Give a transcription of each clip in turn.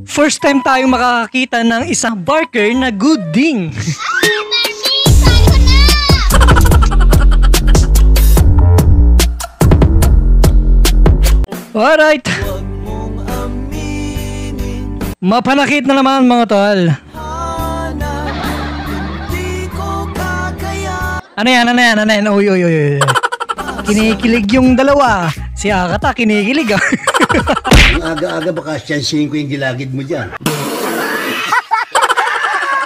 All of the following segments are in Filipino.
First time tayong makakakita ng isang barker na good ding. Alright. Mapanakit na naman mga tol. Ano yan? Uy. Kinikilig yung dalawa. Si Akata kinikilig ah. Ang aga-aga baka siyansihin ko yung gilagid mo dyan.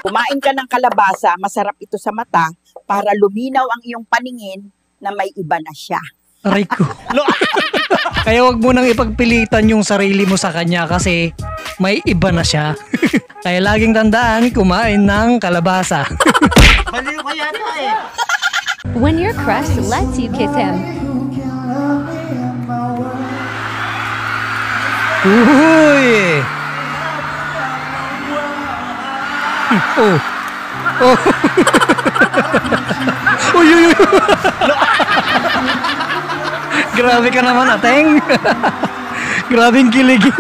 Kumain ka ng kalabasa, masarap ito sa mata para luminaw ang iyong paningin na may iba na siya. Aray ko. Kaya wag mo nang ipagpilitan yung sarili mo sa kanya kasi may iba na siya. Kaya laging tandaan, kumain ng kalabasa. Baliw ka yata eh. When your crush lets you kiss him. Uy! Oh. Uy. Grabe ka naman, ateng. Grabing kiligin.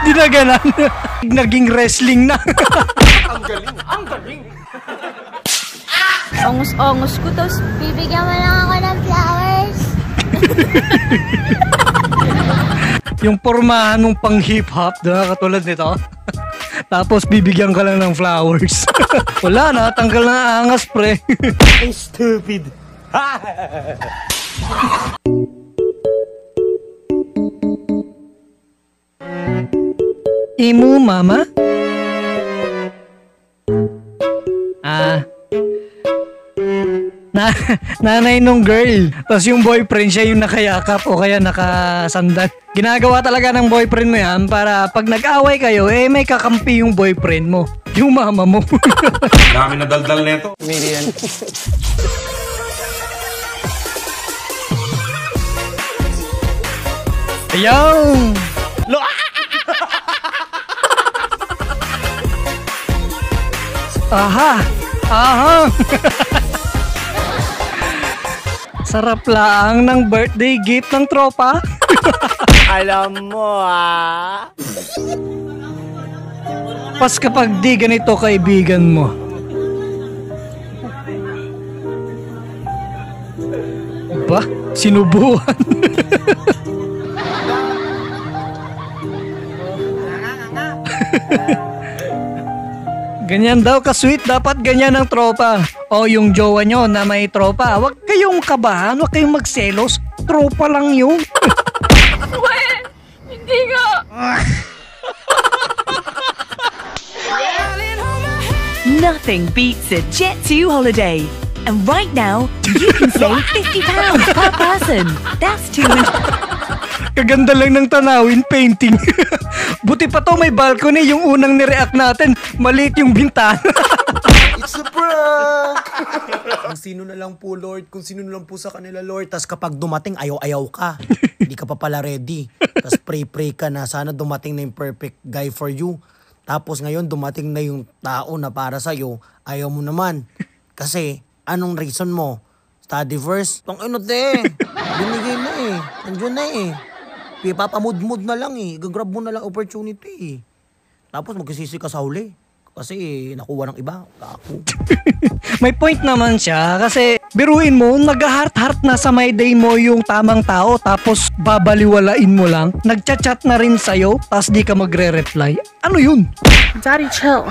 Di na ganan. Naging wrestling na. Ang galing. Ongos-ongos ko, tapos bibigyan mo lang ako ng flowers. Yung pormahan mong pang hip-hop, diba? Katulad nito. Tapos bibigyan ka lang ng flowers. Wala na, tanggal na angas, pre. Stupid. Imo, mama? Nanay nung girl. Tapos yung boyfriend siya yung nakayakap o kaya nakasandal. Ginagawa talaga ng boyfriend mo yan para pag nag-away kayo, eh may kakampi yung boyfriend mo. Yung mama mo. Dami na daldal nito. Comedian. Ayaw! Aha! Sarap lang ng birthday gift ng tropa. Alam mo Pas kapag di ganito kaibigan mo. Ba? Sinubuhan. Ganyan daw ka-sweet, dapat ganyan ang tropa. O yung jowa nyo na may tropa, wag kayong kabahan, wag kayong magselos. Tropa lang yun. Wait! Hindi nga! Nothing beats a Jet2 holiday. And right now, you can save £50 per person. That's $200. Kaganda lang ng tanawin, painting. Buti pa to may balcony, yung unang nireact natin, maliit yung bintana. It's a prank! Kung sino na lang po, Lord. Kung sino na lang po sa kanila, Lord. Tas kapag dumating, ayaw-ayaw ka. Hindi ka pa pala ready. Tas pray-pray ka na sana dumating na yung perfect guy for you. Tapos ngayon, dumating na yung tao na para sa'yo, ayaw mo naman. Kasi, anong reason mo? Study first? Tong binigay na eh. Nandiyan na eh. Papamud-mud na lang eh. Gagrab mo na lang opportunity eh. Tapos magsisisi ka sa huli. Kasi nakuha ng iba. Ako. May point naman siya kasi biruin mo, nag-heart-heart na sa my day mo yung tamang tao tapos babaliwalain mo lang. Nagchat-chat na rin sa'yo tapos di ka magre-reply. Ano yun? Daddy, chill.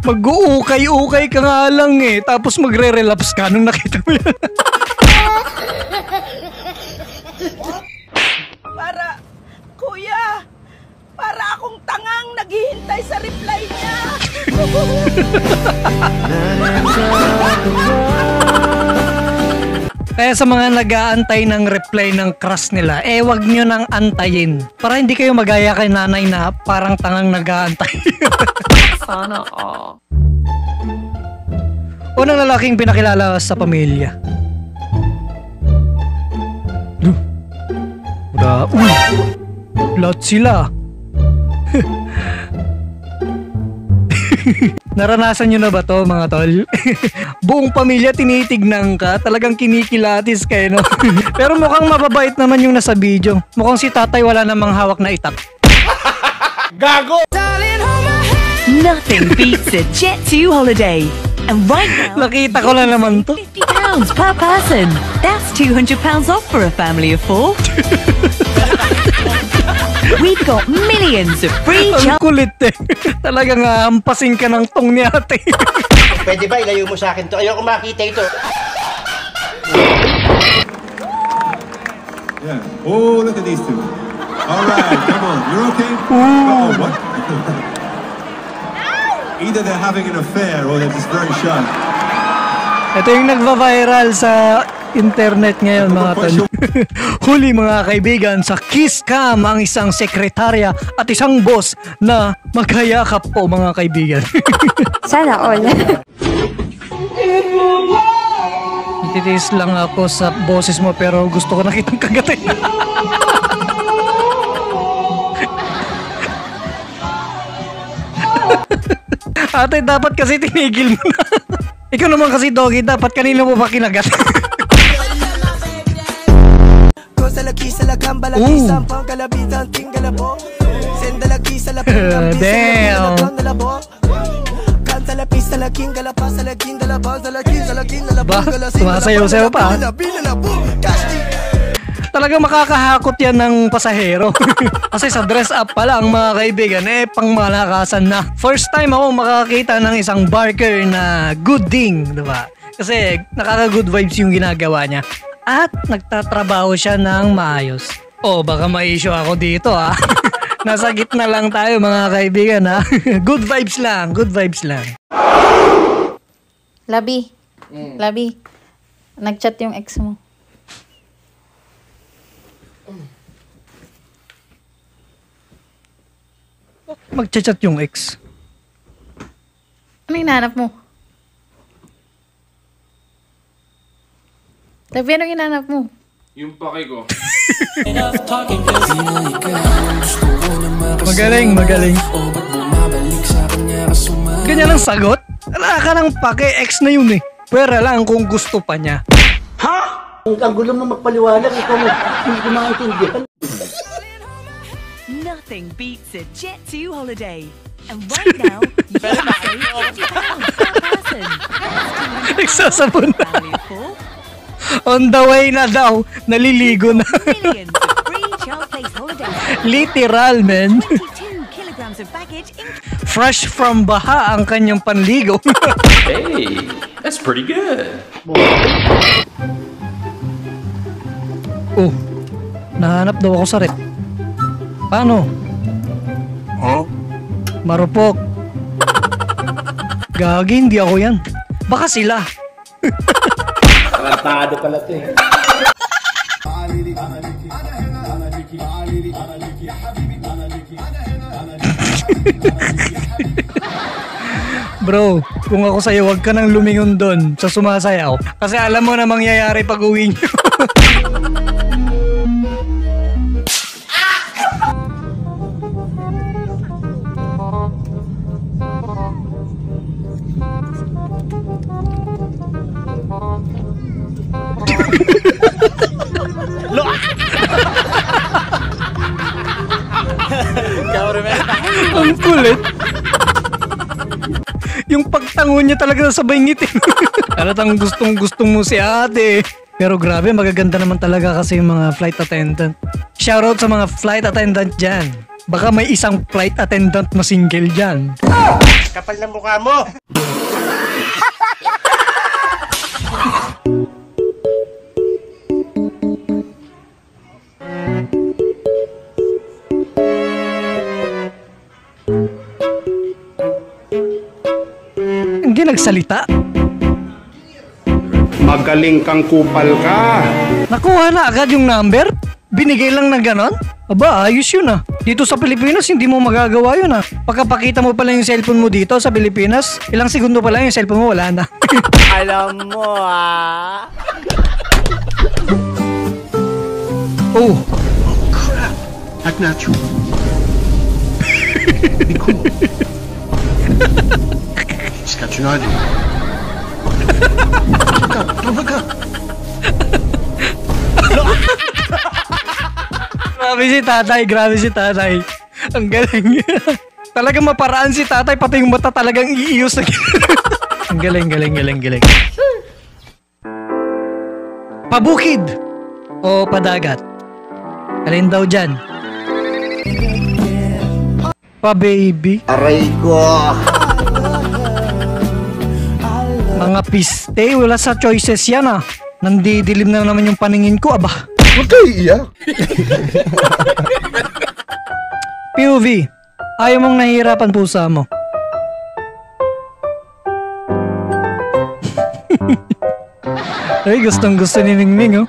Mag-uukay-ukay ka nga lang eh. Tapos magre-relapse ka nung nakita mo yan. Kuya, para akong tangang naghihintay sa reply niya. Kaya sa mga nag-aantay ng reply ng crush nila, eh wag nyo nang antayin. Para hindi kayo magaya kay nanay na parang tangang nag-aantay. Sana all. Unang lalaking pinakilala sa pamilya. Lahat sila. Naranasan nyo na ba to mga tol? Buong pamilya tinitignan ka, talagang kinikilatis kayo, no? Pero mukhang mababait naman yung nasa video. Mukhang si tatay wala namang hawak na itak. Gago! Nothing beats a Jet2 holiday. And right now, Nakita ko na naman to. £50 per person. That's £200 off for a family of 4. We've got millions of free Ang kulit eh. Talagang hampasin ka ng tong ni ate. Pwede ba ilayo mo sa akin to? Ayoko makita ito. Yeah. Oh, look at these two. All right, come on. You're okay? Oh, what? Either they're having an affair or they're just very shy. Ito yung nagva-viral sa internet ngayon mga tol. Huli mga kaibigan, sa kiss cam ang isang sekretarya at isang boss na maghayakap po mga kaibigan. Sana all. Titiis lang ako sa boses mo pero gusto ko nakitang kagatin. Ate, dapat kasi tinigil mo na. Ikaw naman kasi, Doggy, dapat kanina mo pa kinagat. Damn. Ba, sumasayaw-sayaw pa. Talagang makakahakot yan ng pasahero. Kasi sa dress up pa lang mga kaibigan, pang malakasan na. First time ako makakita ng isang barker na good thing, diba? Kasi nakaka-good vibes yung ginagawa niya. At nagtatrabaho siya ng maayos. Baka may issue ako dito ha. Nasa gitna lang tayo mga kaibigan ha. Good vibes lang, good vibes lang. Labi, Labi, nag-chat yung ex mo. Mag-chat yung ex. Ano hinahanap mo? Labi, ano hinahanap mo? Yung pake ko. Magaling, magaling. Ganyan ang sagot? Wala ka ng pake, ex na yun eh. Pwera lang kung gusto pa niya. Ang gulo mo magpaliwanag, ikaw mo hindi ko maintindihan. Nothing beats a Jet2 holiday. And right now, you can save £50 per person. Nagsasabon na. Family of 4. On the way na daw. Naliligo na. Millions of free child place holidays. Literal, man. 22 kilograms of baggage in Fresh from baha ang kanyang panligo. Hey, that's pretty good. Oh, nahanap daw ako sa rep. Paano? Marupok. Gagi, hindi ako yan. Baka sila. Tarantado pala ito eh. Bro, kung ako sa'yo, huwag ka nang lumingon doon sa sumasayaw. Kasi alam mo na mangyayari pag uwi nyo. Ang kulit. Yung pagtango niya talaga sabay ngiti. Halatang gustong-gusto mo si ate. Pero grabe, magaganda naman talaga kasi yung mga flight attendant. Shoutout sa mga flight attendant dyan. Baka may isang flight attendant na single dyan. Kapal na mukha mo! Hindi nagsalita. Magaling kang kupal ka. Nakuha na agad yung number? Binigay lang na ganon? Aba, ayos yun ah. Dito sa Pilipinas, hindi mo magagawa yun ah. Pagkapakita mo pala yung cellphone mo dito sa Pilipinas, ilang segundo pa lang yung cellphone mo, wala na. Alam mo ah. Oh, I Act natural. Be cool. He's catching on you. Don't look up. Grabe si tatay. Ang galing. Talagang maparaan si tatay, pati yung mata talagang iiyos na. Ang galing. Pabukid o padagat? Alin daw dyan? Pa-baby. Aray ko. Mga piste, wala sa choices yan ah. Nandidilim na naman yung paningin ko, aba. Huwag kayo iiyak. POV, ayaw mong nahihirapan pusa mo. Ay, gustong-gusto ni Ningning, oh.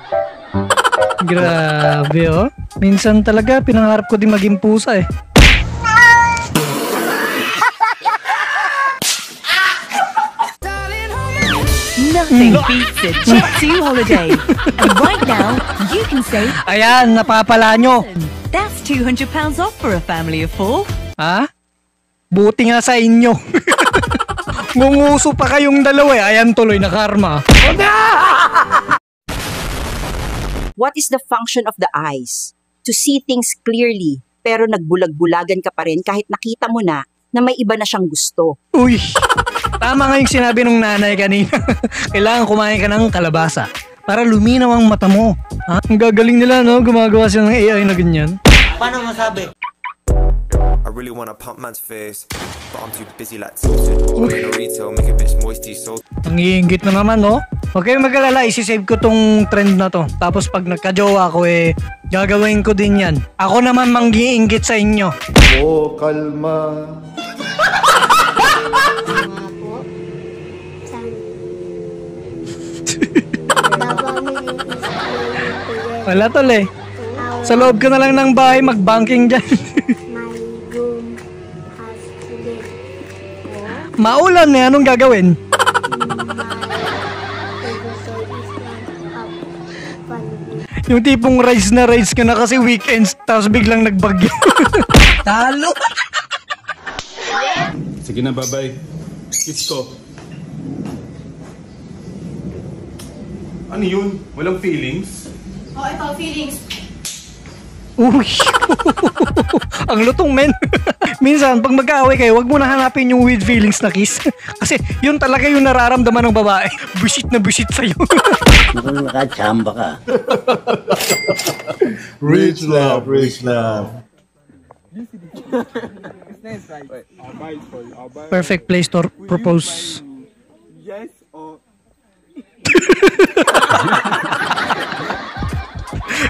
Grabe, oh. Minsan talaga, pinangarap ko din maging pusa, eh. Nothing beats a Jet2 holiday. And right now, you can save... Ayan, napapala nyo. That's £200 off for a family of 4. Ha? Buti nga sa inyo. Ngunguso pa kayong dalawa, eh. Ayan tuloy na karma. What is the function of the eyes? To see things clearly, pero nagbulag-bulagan ka pa rin kahit nakita mo na may iba na siyang gusto. Uy, tama nga yung sinabi ng nanay kanina. Kailangan kumain ka ng kalabasa para luminaw ang mata mo. Ha? Ang gagaling nila, no? Gumagawa sila ng AI na ganyan. Paano masabi? I really wanna pump man's face, but I'm too busy like tilted. In a retail, make a bitch moisty, so... Ang iinggit na naman, no? Huwag kayong mag-alala, isisave ko tong trend na to. Tapos pag nagka-jowa ko, gagawin ko din yan. Ako naman mang-iinggit sa inyo. Oh, kalma. Wala tol eh. Sa loob ko na lang ng bahay, mag-banking dyan. Maulan eh, anong gagawin? Yung tipong rise ka na kasi weekends, tapos biglang nagbagyo. Talo! Sige na, bye-bye. Kiss ko. Ano yun? Walang feelings? Oh, ito, feelings. Uy! Ang lutong men. Minsan, pag magkaaway kayo, wag mo na hanapin yung with feelings na kiss. Kasi yun talaga yung nararamdaman ng babae. Busit na busit sa'yo. Mukhang nakachamba ka. Rich love, rich love. Perfect place to propose. Yes or...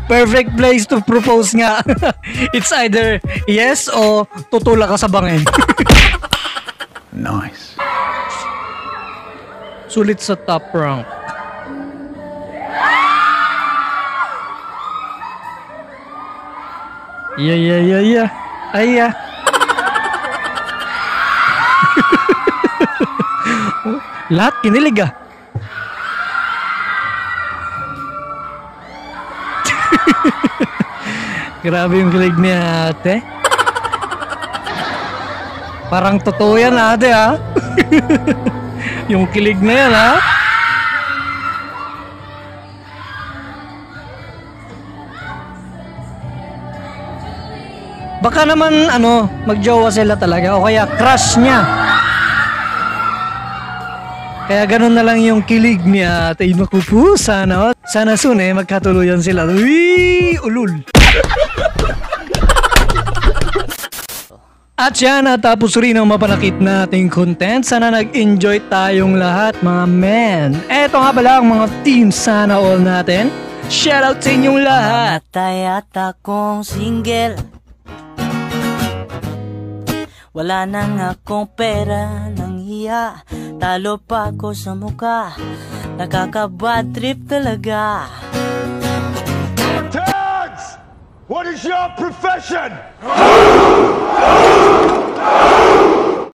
Perfect place to propose nga. It's either yes o tutulak ka sa bangin. Nice. Sulit sa top rank. Yeah. Ay, lahat kinilig ah. Grabe yung kilig ni ate. Parang totoo yan ate ha. Yung kilig na yan ha. Baka naman magjowa sila talaga o kaya crush niya. Kaya ganun na lang yung kilig niya at naku po, sana soon magkatuluyan sila. Uy, ulul. At yan, natapos rin ang mapanakit nating content. Sana nag-enjoy tayong lahat mga men. Eto nga pala ang mga team sana all natin. Shoutout sa inyong lahat. Matayata kong single, wala nang akong pera ng hiya. Talo pa ako sa muka, nakaka-bad trip talaga. Tags! What is your profession?